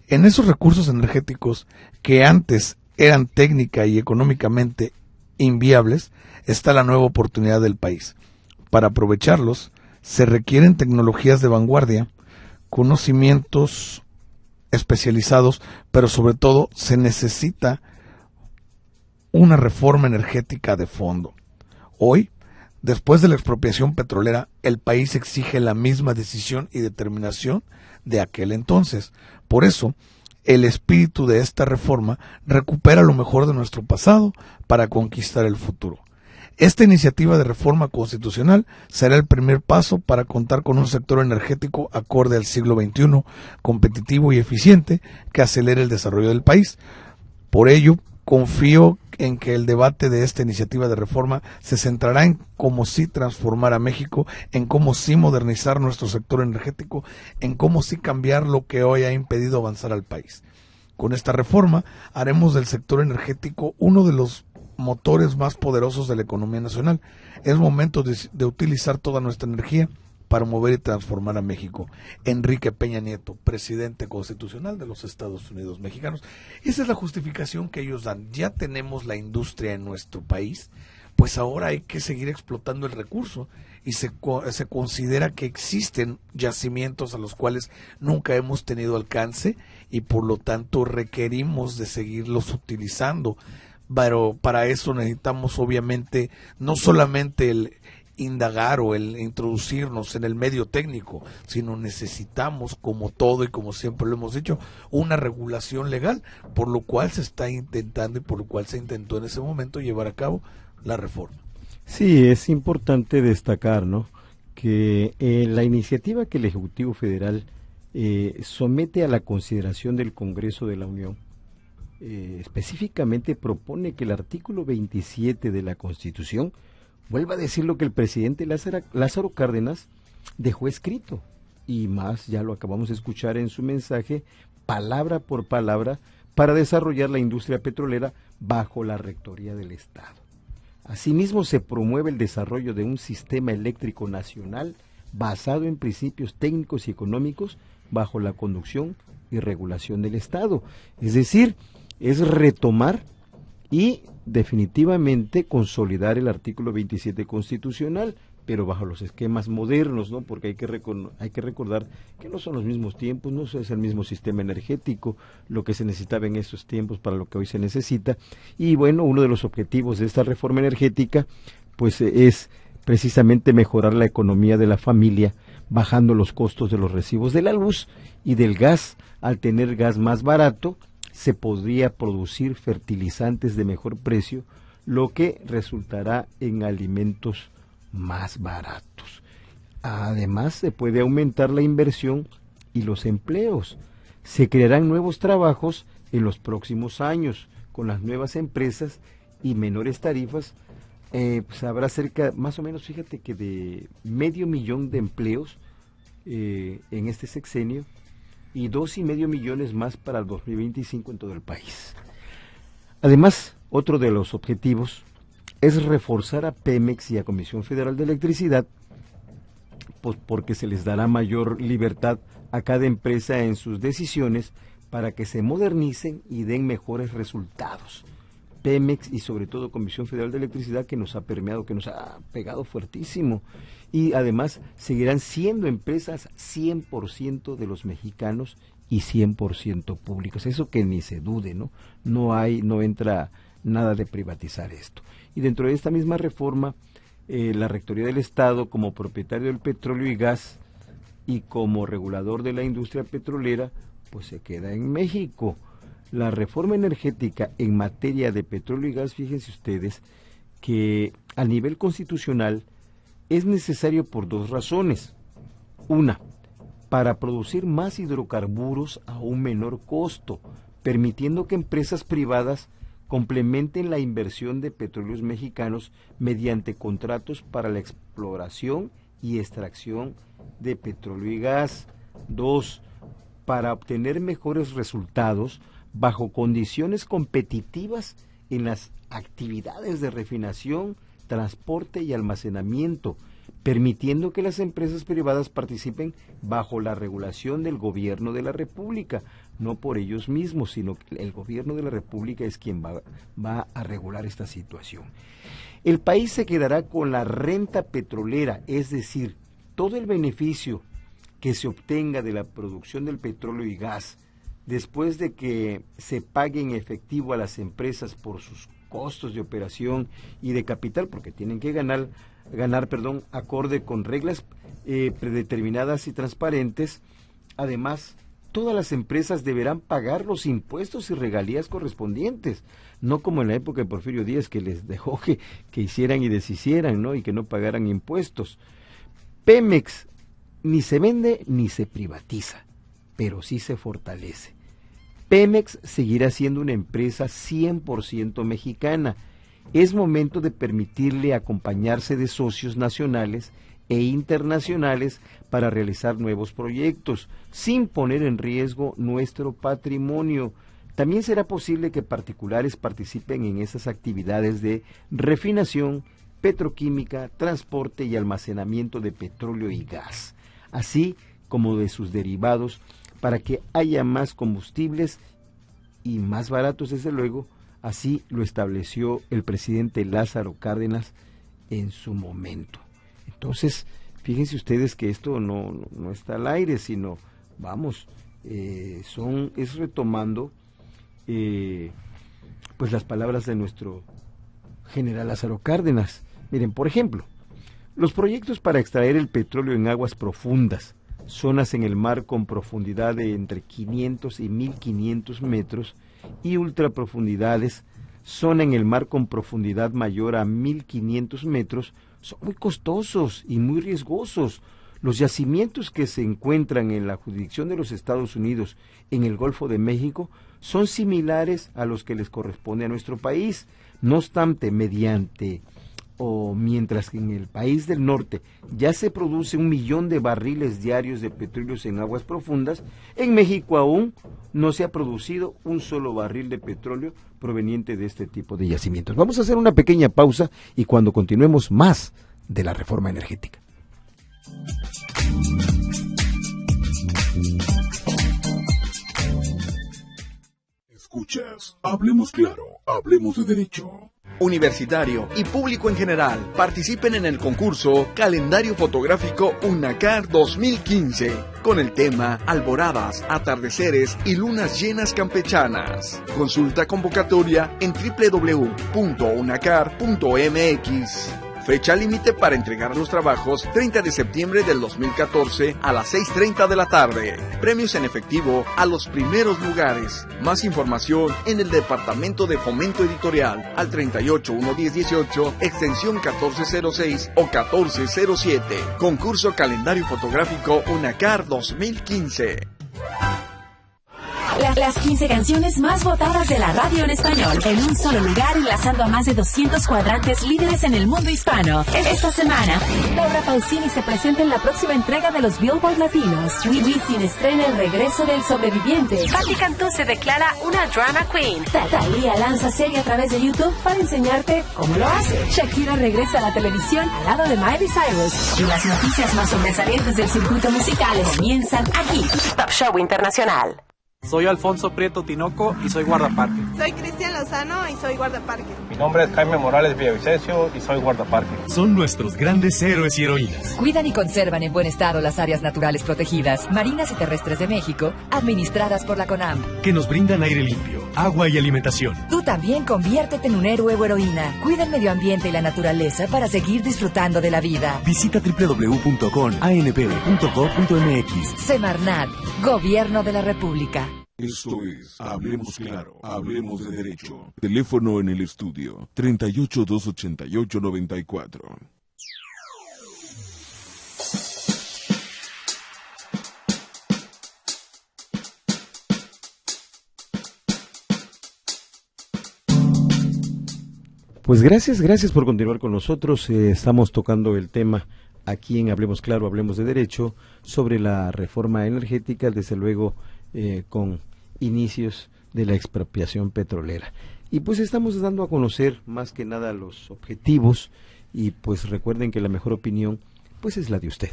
En esos recursos energéticos que antes eran técnica y económicamente inviables, está la nueva oportunidad del país. Para aprovecharlos, se requieren tecnologías de vanguardia, conocimientos especializados, pero sobre todo se necesita una reforma energética de fondo. Hoy, después de la expropiación petrolera, el país exige la misma decisión y determinación de aquel entonces. Por eso, el espíritu de esta reforma recupera lo mejor de nuestro pasado para conquistar el futuro. Esta iniciativa de reforma constitucional será el primer paso para contar con un sector energético acorde al siglo XXI, competitivo y eficiente, que acelere el desarrollo del país. Por ello, confío en que el debate de esta iniciativa de reforma se centrará en cómo sí transformar a México, en cómo sí modernizar nuestro sector energético, en cómo sí cambiar lo que hoy ha impedido avanzar al país. Con esta reforma haremos del sector energético uno de los motores más poderosos de la economía nacional. Es momento de utilizar toda nuestra energía para mover y transformar a México. Enrique Peña Nieto, presidente constitucional de los Estados Unidos mexicanos. Esa es la justificación que ellos dan. Ya tenemos la industria en nuestro país, pues ahora hay que seguir explotando el recurso, y se considera que existen yacimientos a los cuales nunca hemos tenido alcance y por lo tanto requerimos de seguirlos utilizando. Pero para eso necesitamos obviamente no solamente el indagar o el introducirnos en el medio técnico, sino necesitamos, como todo y como siempre lo hemos dicho, una regulación legal, por lo cual se está intentando y por lo cual se intentó en ese momento llevar a cabo la reforma. Sí, es importante destacar, ¿no?, que la iniciativa que el Ejecutivo Federal somete a la consideración del Congreso de la Unión específicamente propone que el artículo 27 de la Constitución vuelva a decir lo que el presidente Lázaro Cárdenas dejó escrito, y más, ya lo acabamos de escuchar en su mensaje, palabra por palabra, para desarrollar la industria petrolera bajo la rectoría del Estado. Asimismo, se promueve el desarrollo de un sistema eléctrico nacional basado en principios técnicos y económicos bajo la conducción y regulación del Estado. Es decir, es retomar y definitivamente consolidar el artículo 27 constitucional, pero bajo los esquemas modernos, ¿no? Porque hay que recordar que no son los mismos tiempos, no es el mismo sistema energético lo que se necesitaba en esos tiempos para lo que hoy se necesita. Y bueno, uno de los objetivos de esta reforma energética pues es precisamente mejorar la economía de la familia bajando los costos de los recibos de la luz y del gas. Al tener gas más barato, se podría producir fertilizantes de mejor precio, lo que resultará en alimentos más baratos. Además, se puede aumentar la inversión y los empleos. Se crearán nuevos trabajos en los próximos años con las nuevas empresas y menores tarifas. Pues habrá cerca, más o menos, fíjate que de 500,000 de empleos en este sexenio y 2,5 millones más para el 2025 en todo el país. Además, otro de los objetivos es reforzar a Pemex y a Comisión Federal de Electricidad, pues porque se les dará mayor libertad a cada empresa en sus decisiones para que se modernicen y den mejores resultados. Pemex y sobre todo Comisión Federal de Electricidad, que nos ha permeado, que nos ha pegado fuertísimo, y además seguirán siendo empresas 100% de los mexicanos y 100% públicas, eso que ni se dude, ¿no? No entra nada de privatizar esto. Y dentro de esta misma reforma, la Rectoría del Estado, como propietario del petróleo y gas y como regulador de la industria petrolera, pues se queda en México. La reforma energética en materia de petróleo y gas, fíjense ustedes que a nivel constitucional es necesario por dos razones. Una, para producir más hidrocarburos a un menor costo, permitiendo que empresas privadas complementen la inversión de petróleos mexicanos mediante contratos para la exploración y extracción de petróleo y gas. Dos, para obtener mejores resultados bajo condiciones competitivas en las actividades de refinación, transporte y almacenamiento, permitiendo que las empresas privadas participen bajo la regulación del gobierno de la República, no por ellos mismos, sino que el gobierno de la República es quien va a regular esta situación. El país se quedará con la renta petrolera, es decir, todo el beneficio que se obtenga de la producción del petróleo y gas, después de que se pague en efectivo a las empresas por sus costos de operación y de capital, porque tienen que ganar acorde con reglas predeterminadas y transparentes. Además, todas las empresas deberán pagar los impuestos y regalías correspondientes, no como en la época de Porfirio Díaz, que les dejó que hicieran y deshicieran, ¿no? Y que no pagaran impuestos. Pemex ni se vende ni se privatiza, pero sí se fortalece. Pemex seguirá siendo una empresa 100% mexicana. Es momento de permitirle acompañarse de socios nacionales e internacionales para realizar nuevos proyectos, sin poner en riesgo nuestro patrimonio. También será posible que particulares participen en esas actividades de refinación, petroquímica, transporte y almacenamiento de petróleo y gas, así como de sus derivados, para que haya más combustibles y más baratos, desde luego. Así lo estableció el presidente Lázaro Cárdenas en su momento. Entonces, fíjense ustedes que esto no está al aire, sino, es retomando pues las palabras de nuestro general Lázaro Cárdenas. Miren, por ejemplo, los proyectos para extraer el petróleo en aguas profundas, zonas en el mar con profundidad de entre 500 y 1500 metros y ultraprofundidades, zona en el mar con profundidad mayor a 1500 metros, son muy costosos y muy riesgosos. Los yacimientos que se encuentran en la jurisdicción de los Estados Unidos en el Golfo de México son similares a los que les corresponde a nuestro país. No obstante, mientras que en el país del norte ya se produce 1 millón de barriles diarios de petróleos en aguas profundas, en México aún no se ha producido un solo barril de petróleo proveniente de este tipo de yacimientos. Vamos a hacer una pequeña pausa y cuando continuemos más de la reforma energética. Escuchas, hablemos claro, hablemos de derecho. Universitario y público en general participen en el concurso Calendario Fotográfico UNACAR 2015 con el tema Alboradas, Atardeceres y Lunas Llenas Campechanas. Consulta convocatoria en www.unacar.mx. Fecha límite para entregar los trabajos 30 de septiembre del 2014 a las 6:30 de la tarde. Premios en efectivo a los primeros lugares. Más información en el Departamento de Fomento Editorial al 38-110-18, extensión 1406 o 1407. Concurso Calendario Fotográfico UNACAR 2015. Las 15 canciones más votadas de la radio en español, en un solo lugar, enlazando a más de 200 cuadrantes líderes en el mundo hispano. Esta semana, Laura Pausini se presenta en la próxima entrega de los Billboard Latinos. Wisin estrena El regreso del sobreviviente. Patti Cantú se declara una drama queen. Thalía lanza serie a través de YouTube para enseñarte cómo lo hace. Shakira regresa a la televisión al lado de Miley Cyrus. Y las noticias más sobresalientes del circuito musical comienzan aquí. Top Show Internacional. Soy Alfonso Prieto Tinoco y soy guardaparque. Soy Cristian Lozano y soy guardaparque. Mi nombre es Jaime Morales Villavicencio y soy guardaparque. Son nuestros grandes héroes y heroínas. Cuidan y conservan en buen estado las áreas naturales protegidas, marinas y terrestres de México, administradas por la CONAM. Que nos brindan aire limpio, agua y alimentación. Tú también conviértete en un héroe o heroína. Cuida el medio ambiente y la naturaleza para seguir disfrutando de la vida. Visita www.conanp.gov.mx. Semarnat, Gobierno de la República. Esto es Hablemos Claro, Hablemos de Derecho. Teléfono en el estudio 38-288-94. Pues gracias por continuar con nosotros. Estamos tocando el tema aquí en Hablemos Claro, Hablemos de Derecho, sobre la reforma energética, desde luego con inicios de la expropiación petrolera. Y pues estamos dando a conocer más que nada los objetivos, y pues recuerden que la mejor opinión pues es la de usted.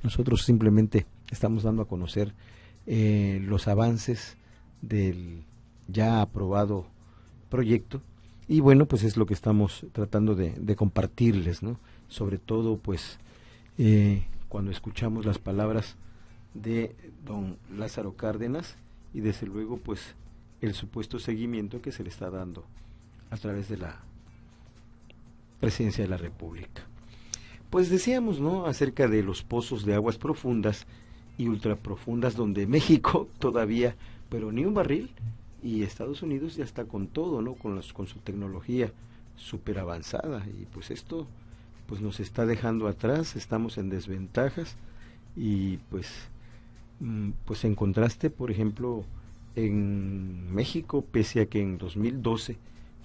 Nosotros simplemente estamos dando a conocer los avances del ya aprobado proyecto, y bueno, pues es lo que estamos tratando de compartirles, ¿no? Sobre todo pues cuando escuchamos las palabras de don Lázaro Cárdenas, y desde luego pues el supuesto seguimiento que se le está dando a través de la Presidencia de la República. Pues decíamos, ¿no?, acerca de los pozos de aguas profundas y ultraprofundas, donde México todavía, pero ni un barril, y Estados Unidos ya está con todo, ¿no?, con su tecnología súper avanzada, y pues esto pues nos está dejando atrás, estamos en desventajas, y pues en contraste, por ejemplo, en México, pese a que en 2012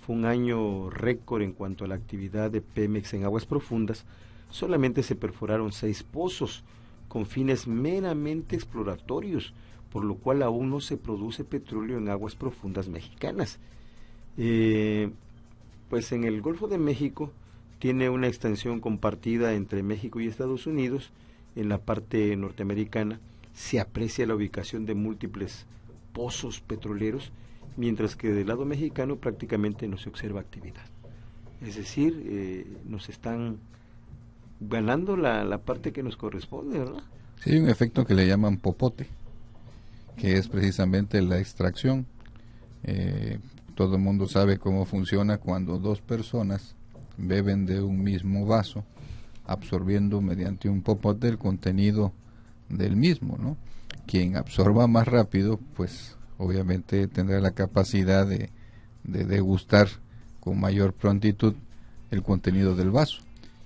fue un año récord en cuanto a la actividad de Pemex en aguas profundas, solamente se perforaron 6 pozos con fines meramente exploratorios, por lo cual aún no se produce petróleo en aguas profundas mexicanas. Pues en el Golfo de México tiene una extensión compartida entre México y Estados Unidos. En la parte norteamericana se aprecia la ubicación de múltiples pozos petroleros, mientras que del lado mexicano prácticamente no se observa actividad. Es decir, nos están ganando la parte que nos corresponde, ¿verdad? Sí, hay un efecto que le llaman popote, que es precisamente la extracción. Todo el mundo sabe cómo funciona cuando 2 personas beben de un mismo vaso, absorbiendo mediante un popote el contenido del mismo, ¿no? Quien absorba más rápido, pues obviamente tendrá la capacidad de degustar con mayor prontitud el contenido del vaso.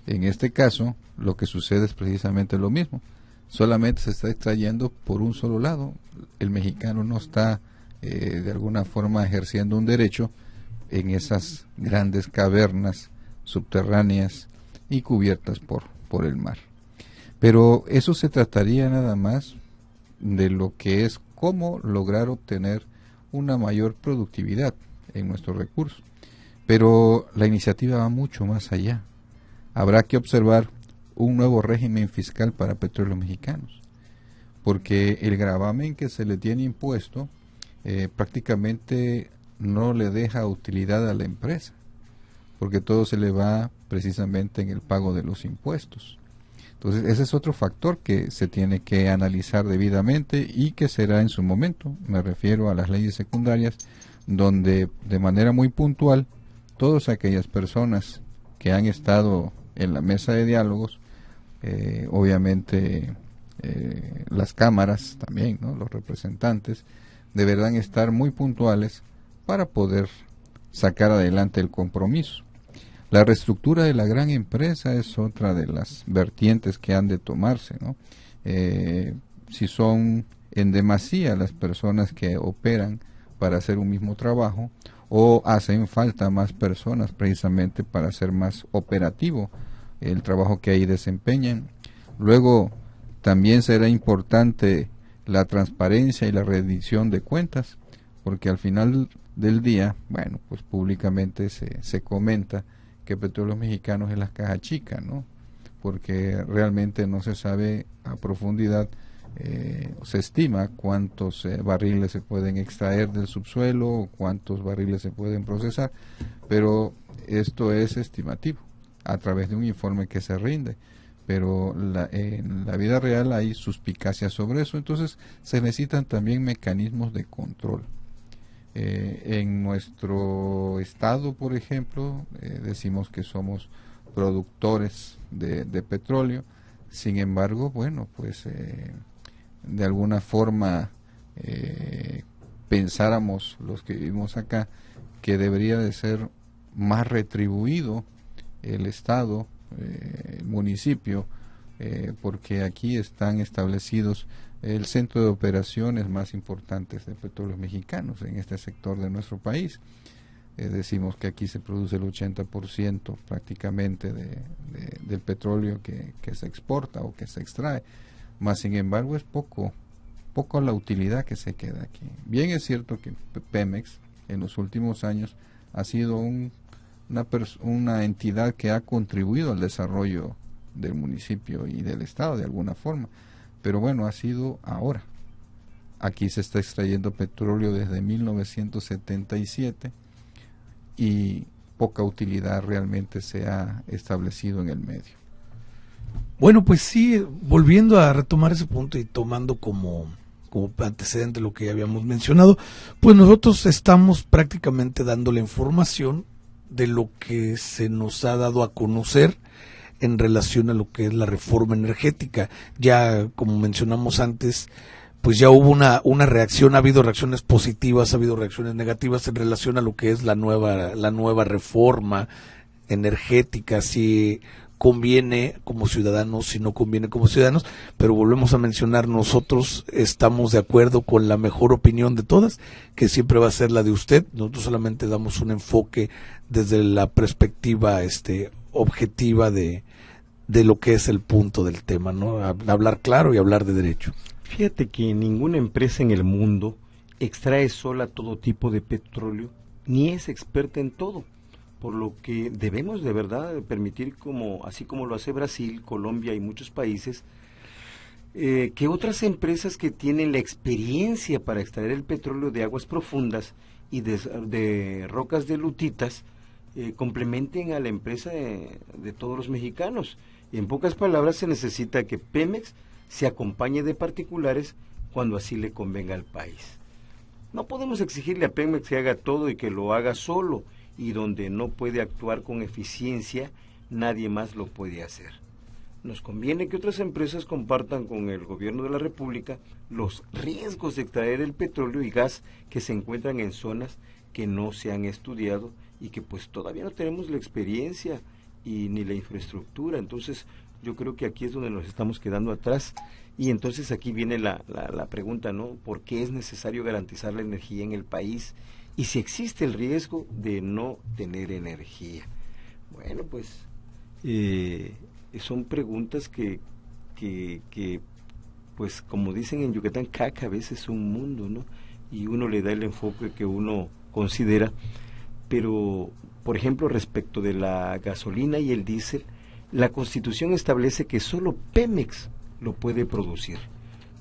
En este caso, lo que sucede es precisamente lo mismo. Solamente se está extrayendo por un solo lado. El mexicano no está de alguna forma ejerciendo un derecho en esas grandes cavernas subterráneas y cubiertas por el mar. Pero eso se trataría nada más de lo que es cómo lograr obtener una mayor productividad en nuestros recursos. Pero la iniciativa va mucho más allá. Habrá que observar un nuevo régimen fiscal para petróleos mexicanos, porque el gravamen que se le tiene impuesto prácticamente no le deja utilidad a la empresa, porque todo se le va precisamente en el pago de los impuestos. Entonces ese es otro factor que se tiene que analizar debidamente y que será en su momento. Me refiero a las leyes secundarias, donde de manera muy puntual todas aquellas personas que han estado en la mesa de diálogos, obviamente las cámaras también, ¿no? Los representantes deberán estar muy puntuales para poder sacar adelante el compromiso. La reestructura de la gran empresa es otra de las vertientes que han de tomarse, ¿no? Si son en demasía las personas que operan para hacer un mismo trabajo, o hacen falta más personas precisamente para hacer más operativo el trabajo que ahí desempeñan. Luego también será importante la transparencia y la rendición de cuentas, porque al final del día, bueno, pues públicamente se comenta que Petróleos Mexicanos es la caja chica, ¿no? Porque realmente no se sabe a profundidad, se estima cuántos barriles se pueden extraer del subsuelo, o cuántos barriles se pueden procesar, pero esto es estimativo a través de un informe que se rinde, pero en la vida real hay suspicacias sobre eso, entonces se necesitan también mecanismos de control. En nuestro estado, por ejemplo, decimos que somos productores de petróleo, sin embargo, bueno, pues de alguna forma pensáramos los que vivimos acá que debería de ser más retribuido el estado, el municipio, porque aquí están establecidos el centro de operaciones más importantes de Petróleos Mexicanos en este sector de nuestro país. Decimos que aquí se produce el 80% prácticamente del petróleo que se exporta o que se extrae, más sin embargo es poco la utilidad que se queda aquí. Bien es cierto que Pemex en los últimos años ha sido una entidad que ha contribuido al desarrollo del municipio y del estado de alguna forma, pero bueno, ha sido ahora. Aquí se está extrayendo petróleo desde 1977 y poca utilidad realmente se ha establecido en el medio. Bueno, pues sí, volviendo a retomar ese punto y tomando como antecedente lo que ya habíamos mencionado, pues nosotros estamos prácticamente dando la información de lo que se nos ha dado a conocer en relación a lo que es la reforma energética. Ya, como mencionamos antes, pues ya hubo una reacción, ha habido reacciones positivas, ha habido reacciones negativas en relación a lo que es la nueva reforma energética, si conviene como ciudadanos, si no conviene como ciudadanos, pero volvemos a mencionar, nosotros estamos de acuerdo con la mejor opinión de todas, que siempre va a ser la de usted. Nosotros solamente damos un enfoque desde la perspectiva objetiva de lo que es el punto del tema, ¿no? Hablar claro y hablar de derecho. Fíjate que ninguna empresa en el mundo extrae sola todo tipo de petróleo, ni es experta en todo, por lo que debemos de verdad permitir, así como lo hace Brasil, Colombia y muchos países, que otras empresas que tienen la experiencia para extraer el petróleo de aguas profundas y de rocas de lutitas, complementen a la empresa de todos los mexicanos. Y en pocas palabras, se necesita que Pemex se acompañe de particulares cuando así le convenga al país. No podemos exigirle a Pemex que haga todo y que lo haga solo, y donde no puede actuar con eficiencia, nadie más lo puede hacer. Nos conviene que otras empresas compartan con el gobierno de la República los riesgos de extraer el petróleo y gas que se encuentran en zonas que no se han estudiado y que pues todavía no tenemos la experiencia y ni la infraestructura. Entonces yo creo que aquí es donde nos estamos quedando atrás, y entonces aquí viene la pregunta, ¿no? ¿Por qué es necesario garantizar la energía en el país? Y si existe el riesgo de no tener energía. Bueno, pues son preguntas que pues como dicen en Yucatán, cada cabeza es un mundo, ¿no? Y uno le da el enfoque que uno considera. Pero, por ejemplo, respecto de la gasolina y el diésel, la Constitución establece que solo Pemex lo puede producir.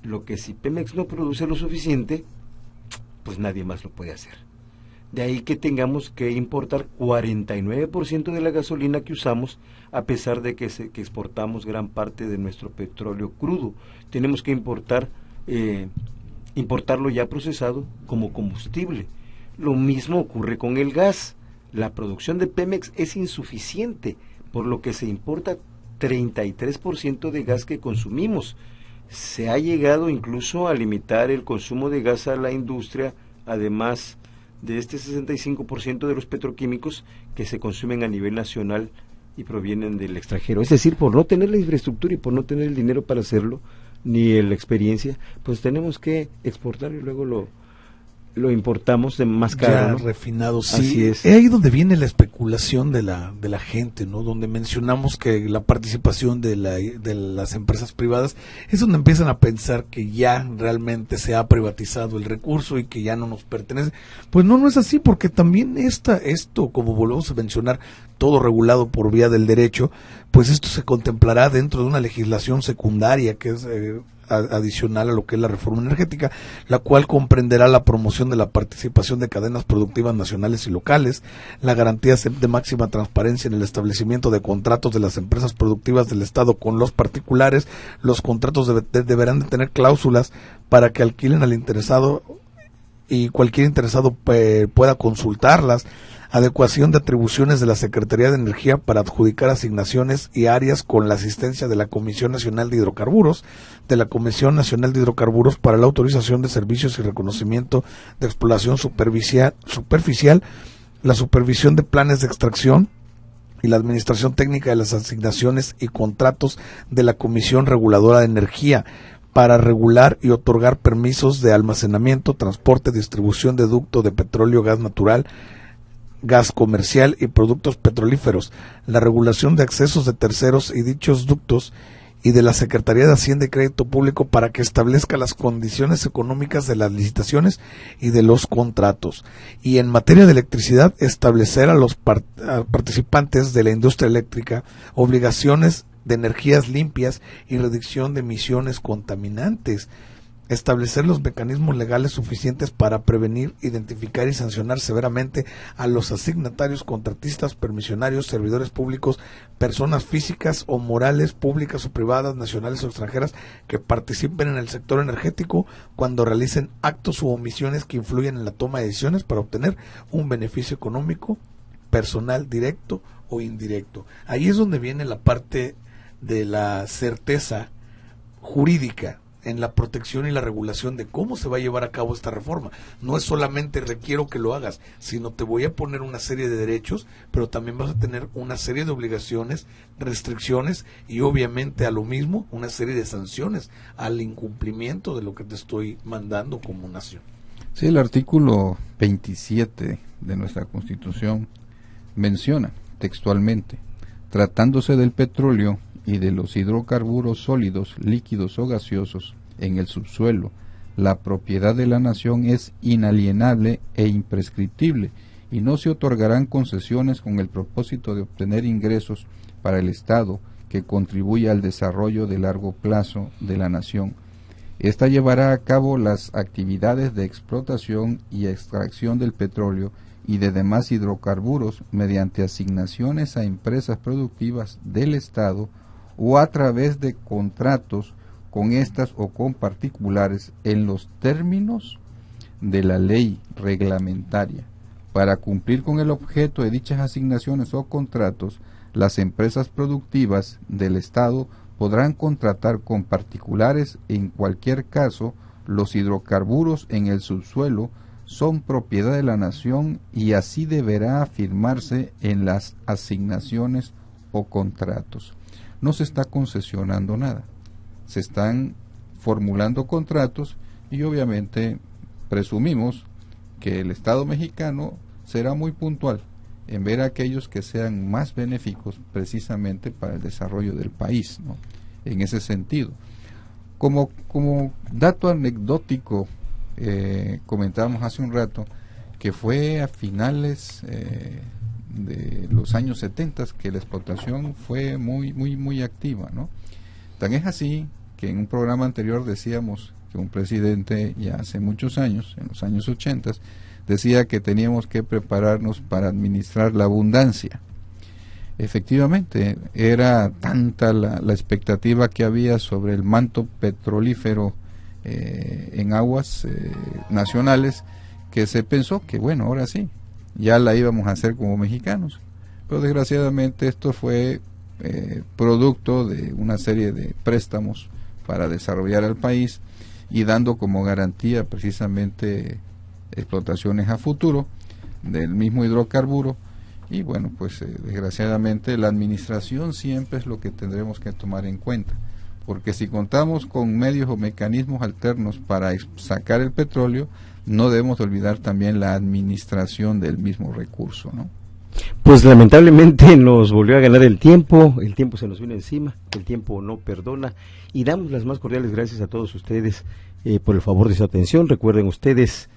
Lo que si Pemex no produce lo suficiente, pues nadie más lo puede hacer. De ahí que tengamos que importar 49% de la gasolina que usamos, a pesar de que exportamos gran parte de nuestro petróleo crudo. Tenemos que importarlo ya procesado como combustible. Lo mismo ocurre con el gas. La producción de Pemex es insuficiente por lo que se importa 33% de gas que consumimos. Se ha llegado incluso a limitar el consumo de gas a la industria, además de este 65% de los petroquímicos que se consumen a nivel nacional y provienen del extranjero. Es decir, por no tener la infraestructura y por no tener el dinero para hacerlo, ni la experiencia, pues tenemos que exportar y luego lo importamos de más caro, ya, ¿no? refinado, sí. Así es. Es ahí donde viene la especulación de la gente, ¿no? Donde mencionamos que la participación de las empresas privadas es donde empiezan a pensar que ya realmente se ha privatizado el recurso y que ya no nos pertenece. Pues no es así, porque también esto, como volvemos a mencionar, todo regulado por vía del derecho, pues esto se contemplará dentro de una legislación secundaria que es adicional a lo que es la reforma energética, la cual comprenderá la promoción de la participación de cadenas productivas nacionales y locales, la garantía de máxima transparencia en el establecimiento de contratos de las empresas productivas del Estado con los particulares. Los contratos deberán de tener cláusulas para que alquilen al interesado y cualquier interesado pueda consultarlas. Adecuación de atribuciones de la Secretaría de Energía para adjudicar asignaciones y áreas con la asistencia de la Comisión Nacional de Hidrocarburos, de la Comisión Nacional de Hidrocarburos para la autorización de servicios y reconocimiento de exploración superficial, la supervisión de planes de extracción y la administración técnica de las asignaciones y contratos de la Comisión Reguladora de Energía para regular y otorgar permisos de almacenamiento, transporte, distribución de ducto de petróleo, gas natural, gas comercial y productos petrolíferos, la regulación de accesos de terceros y dichos ductos, y de la Secretaría de Hacienda y Crédito Público para que establezca las condiciones económicas de las licitaciones y de los contratos. Y en materia de electricidad, establecer a los participantes de la industria eléctrica obligaciones de energías limpias y reducción de emisiones contaminantes. Establecer los mecanismos legales suficientes para prevenir, identificar y sancionar severamente a los asignatarios, contratistas, permisionarios, servidores públicos, personas físicas o morales, públicas o privadas, nacionales o extranjeras, que participen en el sector energético cuando realicen actos u omisiones que influyen en la toma de decisiones para obtener un beneficio económico, personal directo o indirecto. Ahí es donde viene la parte de la certeza jurídica en la protección y la regulación de cómo se va a llevar a cabo esta reforma. No es solamente requiero que lo hagas, sino te voy a poner una serie de derechos, pero también vas a tener una serie de obligaciones, restricciones y obviamente a lo mismo una serie de sanciones al incumplimiento de lo que te estoy mandando como nación. Sí, el artículo 27 de nuestra Constitución menciona textualmente: tratándose del petróleo y de los hidrocarburos sólidos, líquidos o gaseosos en el subsuelo, la propiedad de la nación es inalienable e imprescriptible y no se otorgarán concesiones con el propósito de obtener ingresos para el Estado que contribuya al desarrollo de largo plazo de la nación. Esta llevará a cabo las actividades de explotación y extracción del petróleo y de demás hidrocarburos mediante asignaciones a empresas productivas del Estado o a través de contratos con estas o con particulares en los términos de la ley reglamentaria. Para cumplir con el objeto de dichas asignaciones o contratos, las empresas productivas del Estado podrán contratar con particulares. En cualquier caso, los hidrocarburos en el subsuelo son propiedad de la nación y así deberá afirmarse en las asignaciones o contratos. No se está concesionando nada, se están formulando contratos y obviamente presumimos que el Estado mexicano será muy puntual en ver aquellos que sean más benéficos precisamente para el desarrollo del país, ¿no? En ese sentido. Como dato anecdótico, comentábamos hace un rato que fue a finales de los años 70 que la explotación fue muy activa, ¿no? Tan es así que en un programa anterior decíamos que un presidente ya hace muchos años, en los años 80, decía que teníamos que prepararnos para administrar la abundancia. Efectivamente, era tanta la expectativa que había sobre el manto petrolífero en aguas nacionales que se pensó que bueno, ahora sí, ya la íbamos a hacer como mexicanos. Pero desgraciadamente esto fue producto de una serie de préstamos para desarrollar al país y dando como garantía precisamente explotaciones a futuro del mismo hidrocarburo. Y bueno, pues desgraciadamente la administración siempre es lo que tendremos que tomar en cuenta, porque si contamos con medios o mecanismos alternos para sacar el petróleo, no debemos olvidar también la administración del mismo recurso, ¿no? Pues lamentablemente nos volvió a ganar el tiempo se nos vino encima, el tiempo no perdona, y damos las más cordiales gracias a todos ustedes por el favor de su atención. Recuerden ustedes,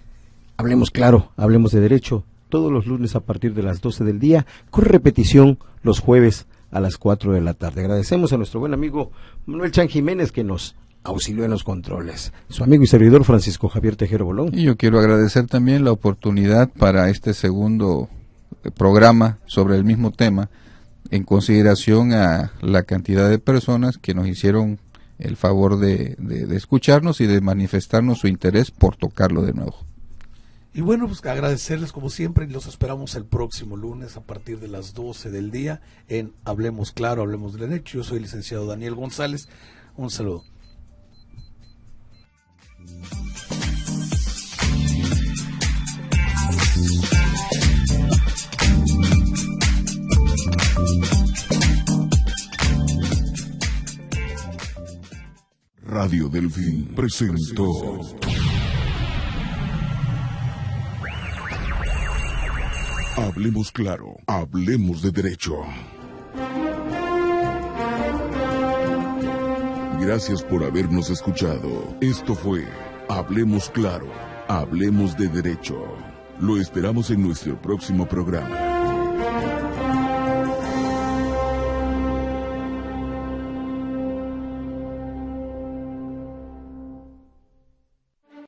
hablemos claro, hablemos de derecho, todos los lunes a partir de las 12 del día, con repetición los jueves a las 4 de la tarde. Agradecemos a nuestro buen amigo Manuel Chan Jiménez, que nos auxilió en los controles. Su amigo y servidor Francisco Javier Tejero Bolón. Y yo quiero agradecer también la oportunidad para este segundo programa sobre el mismo tema, en consideración a la cantidad de personas que nos hicieron el favor de escucharnos y de manifestarnos su interés por tocarlo de nuevo. Y bueno, pues agradecerles como siempre, y los esperamos el próximo lunes a partir de las 12 del día en Hablemos Claro, Hablemos del Derecho. Yo soy el licenciado Daniel González. Un saludo. Radio Delfín presentó Hablemos Claro, Hablemos de Derecho. Gracias por habernos escuchado. Esto fue Hablemos Claro, Hablemos de Derecho. Lo esperamos en nuestro próximo programa.